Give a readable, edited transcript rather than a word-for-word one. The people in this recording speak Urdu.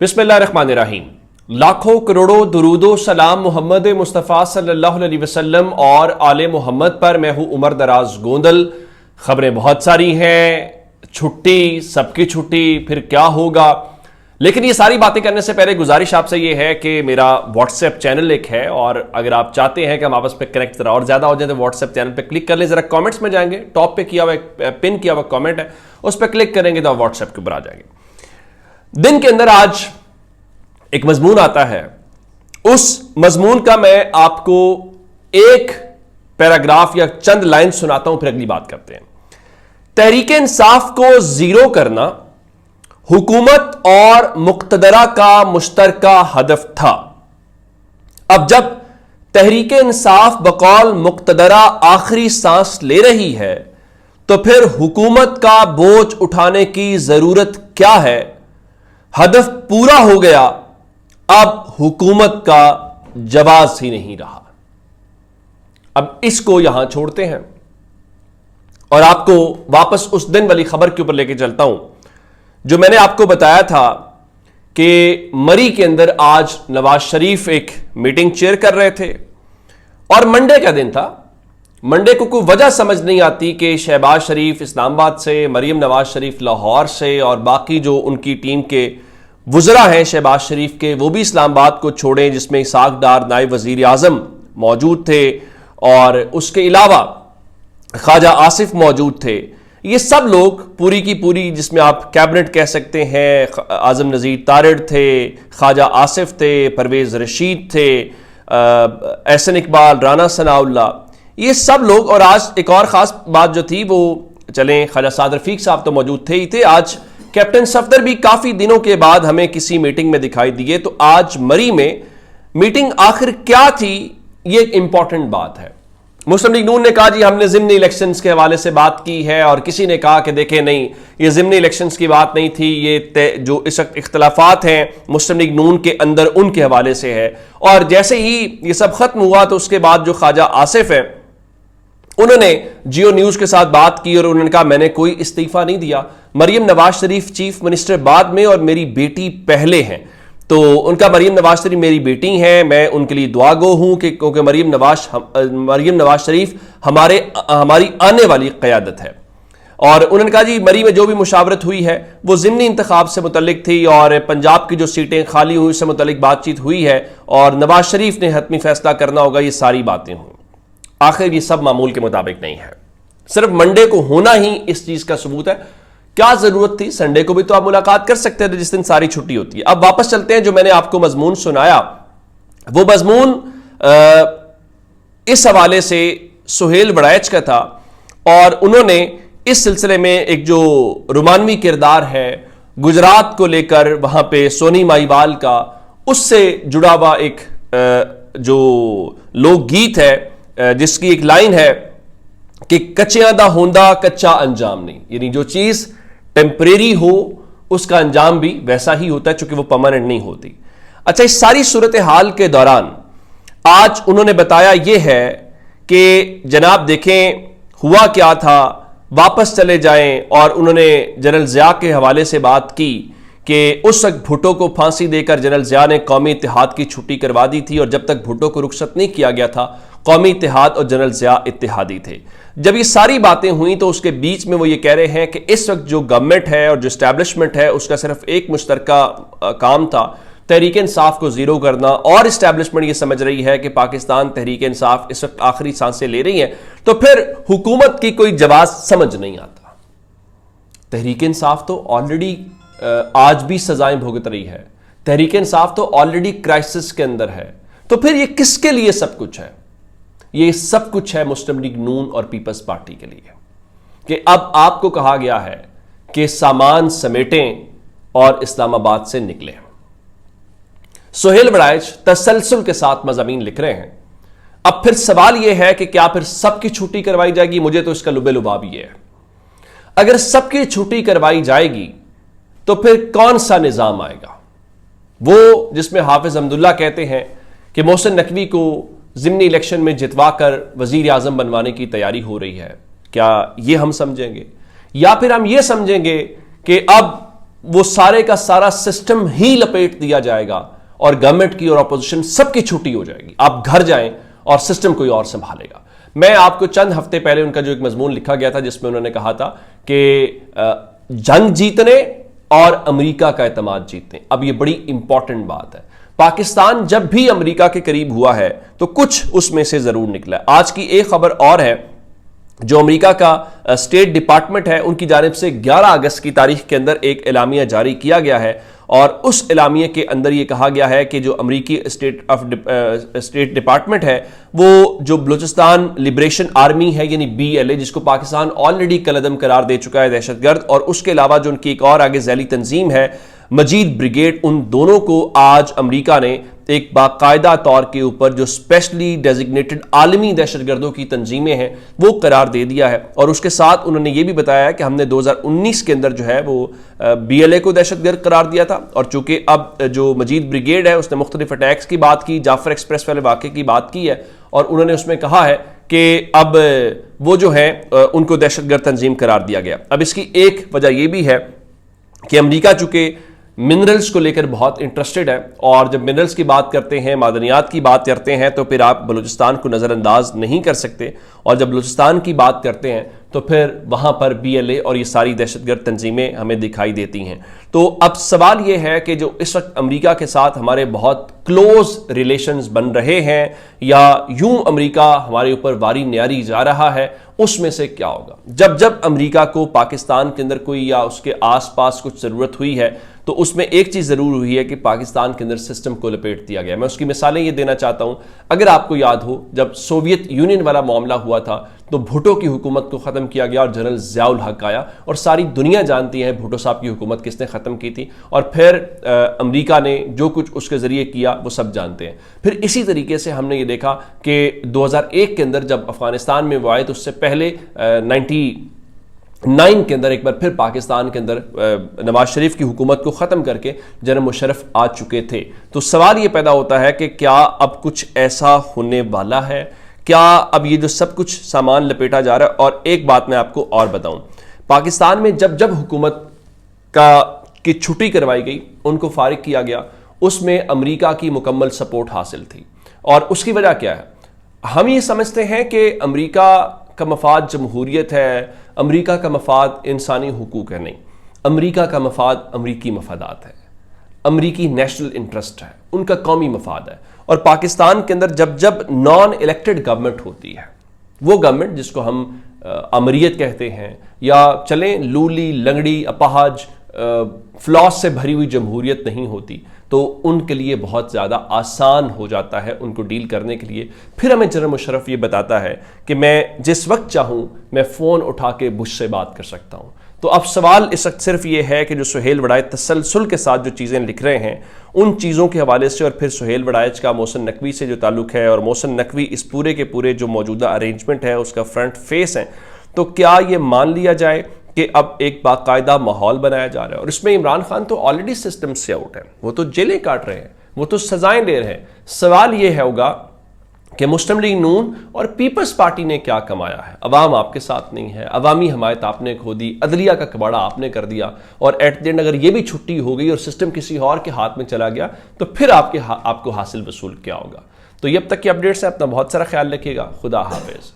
بسم اللہ الرحمن الرحیم۔ لاکھوں کروڑوں درود و سلام محمد مصطفیٰ صلی اللہ علیہ وسلم اور آل محمد پر۔ میں ہوں عمر دراز گوندل۔ خبریں بہت ساری ہیں، چھٹی، سب کی چھٹی، پھر کیا ہوگا، لیکن یہ ساری باتیں کرنے سے پہلے گزارش آپ سے یہ ہے کہ میرا واٹس ایپ چینل ایک ہے، اور اگر آپ چاہتے ہیں کہ ہم آپس پہ کنیکٹ ذرا اور زیادہ ہو جائے تو واٹس ایپ چینل پہ کلک کر لیں۔ ذرا کامنٹس میں جائیں گے، ٹاپ پہ کیا ہوا پن کیا ہوا کامنٹ ہے، اس پہ کلک کریں گے تو آپ واٹس ایپ کے اوپر آ جائیں گے۔ دن کے اندر آج ایک مضمون آتا ہے، اس مضمون کا میں آپ کو ایک پیراگراف یا چند لائن سناتا ہوں، پھر اگلی بات کرتے ہیں۔ تحریک انصاف کو زیرو کرنا حکومت اور مقتدرہ کا مشترکہ ہدف تھا۔ اب جب تحریک انصاف بقول مقتدرہ آخری سانس لے رہی ہے تو پھر حکومت کا بوجھ اٹھانے کی ضرورت کیا ہے؟ ہدف پورا ہو گیا، اب حکومت کا جواز ہی نہیں رہا۔ اب اس کو یہاں چھوڑتے ہیں اور آپ کو واپس اس دن والی خبر کے اوپر لے کے چلتا ہوں جو میں نے آپ کو بتایا تھا کہ مری کے اندر آج نواز شریف ایک میٹنگ چیئر کر رہے تھے، اور منڈے کا دن تھا۔ منڈے کو کوئی وجہ سمجھ نہیں آتی کہ شہباز شریف اسلام آباد سے، مریم نواز شریف لاہور سے، اور باقی جو ان کی ٹیم کے وزراء ہیں شہباز شریف کے، وہ بھی اسلام آباد کو چھوڑیں، جس میں اسحاق ڈار نائب وزیر اعظم موجود تھے، اور اس کے علاوہ خواجہ آصف موجود تھے۔ یہ سب لوگ پوری کی پوری، جس میں آپ کیبنٹ کہہ سکتے ہیں، اعظم نذیر تارڑ تھے، خواجہ آصف تھے، پرویز رشید تھے، احسن اقبال، رانا ثناء اللہ، یہ سب لوگ۔ اور آج ایک اور خاص بات جو تھی، وہ چلیں خواجہ سعد رفیق صاحب تو موجود تھے ہی تھے، آج کیپٹن صفدر بھی کافی دنوں کے بعد ہمیں کسی میٹنگ میں دکھائی دیے۔ تو آج مری میں میٹنگ آخر کیا تھی، یہ ایک امپورٹنٹ بات ہے۔ مسلم لیگ نون نے کہا جی ہم نے ضمنی الیکشنز کے حوالے سے بات کی ہے، اور کسی نے کہا کہ دیکھیں نہیں، یہ ضمنی الیکشنز کی بات نہیں تھی، یہ جو اس وقت اختلافات ہیں مسلم لیگ نون کے اندر ان کے حوالے سے ہے۔ اور جیسے ہی یہ سب ختم ہوا تو اس کے بعد جو خواجہ آصف ہیں، انہوں نے جیو نیوز کے ساتھ بات کی اور انہوں نے کہا میں نے کوئی استعفیٰ نہیں دیا، مریم نواز شریف چیف منسٹر بعد میں اور میری بیٹی پہلے ہیں۔ تو ان کا مریم نواز شریف میری بیٹی ہیں، میں ان کے لیے دعا گو ہوں کہ کیونکہ مریم نواز شریف ہماری آنے والی قیادت ہے۔ اور انہوں نے کہا جی مری میں جو بھی مشاورت ہوئی ہے وہ ضمنی انتخاب سے متعلق تھی، اور پنجاب کی جو سیٹیں خالی ہوئی اس سے متعلق بات چیت ہوئی ہے، اور نواز شریف نے حتمی فیصلہ کرنا ہوگا، یہ ساری باتیں ہوئیں۔ آخر یہ سب معمول کے مطابق نہیں ہے، صرف منڈے کو ہونا ہی اس چیز کا ثبوت ہے۔ کیا ضرورت تھی؟ سنڈے کو بھی تو آپ ملاقات کر سکتے تھے جس دن ساری چھٹی ہوتی ہے۔ اب واپس چلتے ہیں، جو میں نے آپ کو مضمون سنایا وہ مضمون اس حوالے سے سہیل وڑائچ کا تھا، اور انہوں نے اس سلسلے میں ایک جو رومانوی کردار ہے گجرات کو لے کر، وہاں پہ سونی ماہیوال کا، اس سے جڑا ہوا ایک جو لوک گیت ہے، جس کی ایک لائن ہے کہ کچیاں دا ہوندا کچا انجام نہیں، یعنی جو چیز ٹیمپریری ہو اس کا انجام بھی ویسا ہی ہوتا ہے، چونکہ وہ پرماننٹ نہیں ہوتی۔ اچھا، اس ساری صورتحال کے دوران آج انہوں نے بتایا یہ ہے کہ جناب دیکھیں ہوا کیا تھا، واپس چلے جائیں، اور انہوں نے جنرل ضیاء کے حوالے سے بات کی کہ اس وقت بھٹو کو پھانسی دے کر جنرل ضیاء نے قومی اتحاد کی چھٹی کروا دی تھی، اور جب تک بھٹو کو رخصت نہیں کیا گیا تھا قومی اتحاد اور جنرل ضیاء اتحادی تھے۔ جب یہ ساری باتیں ہوئیں تو اس کے بیچ میں وہ یہ کہہ رہے ہیں کہ اس وقت جو گورنمنٹ ہے اور جو اسٹیبلشمنٹ ہے اس کا صرف ایک مشترکہ کام تھا، تحریک انصاف کو زیرو کرنا، اور اسٹیبلشمنٹ یہ سمجھ رہی ہے کہ پاکستان تحریک انصاف اس وقت آخری سانسیں لے رہی ہیں، تو پھر حکومت کی کوئی جواز سمجھ نہیں آتا۔ تحریک انصاف تو آلریڈی آج بھی سزائیں بھگت رہی ہے، تحریک انصاف تو آلریڈی کرائسس کے اندر ہے، تو پھر یہ کس کے لیے سب کچھ ہے؟ یہ سب کچھ ہے مسلم لیگ نون اور پیپلز پارٹی کے لیے، کہ اب آپ کو کہا گیا ہے کہ سامان سمیٹیں اور اسلام آباد سے نکلیں۔ سہیل وڑائچ تسلسل کے ساتھ مضامین لکھ رہے ہیں۔ اب پھر سوال یہ ہے کہ کیا پھر سب کی چھٹی کروائی جائے گی؟ مجھے تو اس کا لبے لباب یہ ہے، اگر سب کی چھٹی کروائی جائے گی تو پھر کون سا نظام آئے گا؟ وہ جس میں حافظ حمداللہ کہتے ہیں کہ محسن نقوی کو ضمنی الیکشن میں جتوا کر وزیر اعظم بنوانے کی تیاری ہو رہی ہے، کیا یہ ہم سمجھیں گے؟ یا پھر ہم یہ سمجھیں گے کہ اب وہ سارے کا سارا سسٹم ہی لپیٹ دیا جائے گا اور گورنمنٹ کی اور اپوزیشن سب کی چھٹی ہو جائے گی. آپ گھر جائیں اور سسٹم کوئی اور سنبھالے گا. میں آپ کو چند ہفتے پہلے ان کا جو ایک مضمون لکھا گیا تھا جس میں انہوں نے کہا تھا کہ جنگ جیتنے اور امریکہ کا اعتماد جیتنے. اب یہ بڑی امپورٹنٹ بات ہے. پاکستان جب بھی امریکہ کے قریب ہوا ہے تو کچھ اس میں سے ضرور نکلا ہے. آج کی ایک خبر اور ہے جو امریکہ کا اسٹیٹ ڈپارٹمنٹ ہے ان کی جانب سے 11 اگست کی تاریخ کے اندر ایک اعلامیہ جاری کیا گیا ہے اور اس اعلامیے کے اندر یہ کہا گیا ہے کہ جو امریکی اسٹیٹ ڈپارٹمنٹ ہے وہ جو بلوچستان لبریشن آرمی ہے یعنی BLA جس کو پاکستان آلریڈی کالعدم قرار دے چکا ہے دہشت گرد, اور اس کے علاوہ جو ان کی ایک اور آگے ذیلی تنظیم ہے مجید بریگیڈ, ان دونوں کو آج امریکہ نے ایک باقاعدہ طور کے اوپر جو اسپیشلی ڈیزگنیٹڈ عالمی دہشت گردوں کی تنظیمیں ہیں وہ قرار دے دیا ہے. اور اس کے ساتھ انہوں نے یہ بھی بتایا کہ ہم نے 2019 کے اندر جو ہے وہ BLA کو دہشت گرد قرار دیا تھا, اور چونکہ اب جو مجید بریگیڈ ہے اس نے مختلف اٹیکس کی بات کی, جعفر ایکسپریس والے واقعے کی بات کی ہے, اور انہوں نے اس میں کہا ہے کہ اب وہ جو ہے ان کو دہشت گرد تنظیم قرار دیا گیا. اب اس کی ایک وجہ یہ بھی ہے کہ امریکہ چونکہ منرلز کو لے کر بہت انٹرسٹڈ ہے, اور جب منرلز کی بات کرتے ہیں, معدنیات کی بات کرتے ہیں, تو پھر آپ بلوچستان کو نظر انداز نہیں کر سکتے, اور جب بلوچستان کی بات کرتے ہیں تو پھر وہاں پر BLA اور یہ ساری دہشت گرد تنظیمیں ہمیں دکھائی دیتی ہیں. تو اب سوال یہ ہے کہ جو اس وقت امریکہ کے ساتھ ہمارے بہت کلوز ریلیشنز بن رہے ہیں یا یوں امریکہ ہمارے اوپر واری نیاری جا رہا ہے, اس میں سے کیا ہوگا جب امریکہ کو پاکستان کے اندر کوئی یا اس کے آس پاس کچھ ضرورت ہوئی ہے تو اس میں ایک چیز ضرور ہوئی ہے کہ پاکستان کے اندر سسٹم کو لپیٹ دیا گیا. میں اس کی مثالیں یہ دینا چاہتا ہوں. اگر آپ کو یاد ہو جب سوویت یونین والا معاملہ ہوا تھا تو بھٹو کی حکومت کو ختم کیا گیا اور جنرل ضیاء الحق آیا, اور ساری دنیا جانتی ہے بھٹو صاحب کی حکومت کس نے ختم کی تھی, اور پھر امریکہ نے جو کچھ اس کے ذریعے کیا وہ سب جانتے ہیں. پھر اسی طریقے سے ہم نے یہ دیکھا کہ 2001 کے اندر جب افغانستان میں وہ آئے تو اس سے پہلے 99 کے اندر ایک بار پھر پاکستان کے اندر نواز شریف کی حکومت کو ختم کر کے جنرل مشرف آ چکے تھے. تو سوال یہ پیدا ہوتا ہے کہ کیا اب کچھ ایسا ہونے والا ہے, کیا اب یہ جو سب کچھ سامان لپیٹا جا رہا ہے. اور ایک بات میں آپ کو اور بتاؤں, پاکستان میں جب حکومت کی چھٹی کروائی گئی, ان کو فارغ کیا گیا, اس میں امریکہ کی مکمل سپورٹ حاصل تھی. اور اس کی وجہ کیا ہے؟ ہم یہ سمجھتے ہیں کہ امریکہ کا مفاد جمہوریت ہے, امریکہ کا مفاد انسانی حقوق ہے. نہیں, امریکہ کا مفاد امریکی مفادات ہے, امریکی نیشنل انٹرسٹ ہے, ان کا قومی مفاد ہے. اور پاکستان کے اندر جب نان الیکٹڈ گورنمنٹ ہوتی ہے, وہ گورنمنٹ جس کو ہم امریت کہتے ہیں, یا چلیں لولی لنگڑی اپاہج فلاس سے بھری ہوئی جمہوریت نہیں ہوتی, تو ان کے لیے بہت زیادہ آسان ہو جاتا ہے ان کو ڈیل کرنے کے لیے. پھر ہمیں جنرل مشرف یہ بتاتا ہے کہ میں جس وقت چاہوں میں فون اٹھا کے بش سے بات کر سکتا ہوں. تو اب سوال اس وقت صرف یہ ہے کہ جو سہیل وڑائچ تسلسل کے ساتھ جو چیزیں لکھ رہے ہیں ان چیزوں کے حوالے سے, اور پھر سہیل وڑائچ کا محسن نقوی سے جو تعلق ہے, اور محسن نقوی اس پورے کے پورے جو موجودہ ارینجمنٹ ہے اس کا فرنٹ فیس ہے, تو کیا یہ مان لیا جائے کہ اب ایک باقاعدہ ماحول بنایا جا رہا ہے؟ اور اس میں عمران خان تو آلریڈی سسٹم سے آؤٹ ہے, وہ تو جیلیں کاٹ رہے ہیں, وہ تو سزائیں لے رہے ہیں. سوال یہ ہوگا کہ مسلم لیگ نون اور پیپلز پارٹی نے کیا کمایا ہے؟ عوام آپ کے ساتھ نہیں ہے, عوامی حمایت آپ نے کھو دی, عدلیہ کا کباڑا آپ نے کر دیا, اور ایٹ دی اینڈ اگر یہ بھی چھٹی ہو گئی اور سسٹم کسی اور کے ہاتھ میں چلا گیا تو پھر آپ کو حاصل وصول کیا ہوگا؟ تو یہ اب تک کی اپڈیٹس ہیں. اپنا بہت سارا خیال رکھیے گا. خدا حافظ.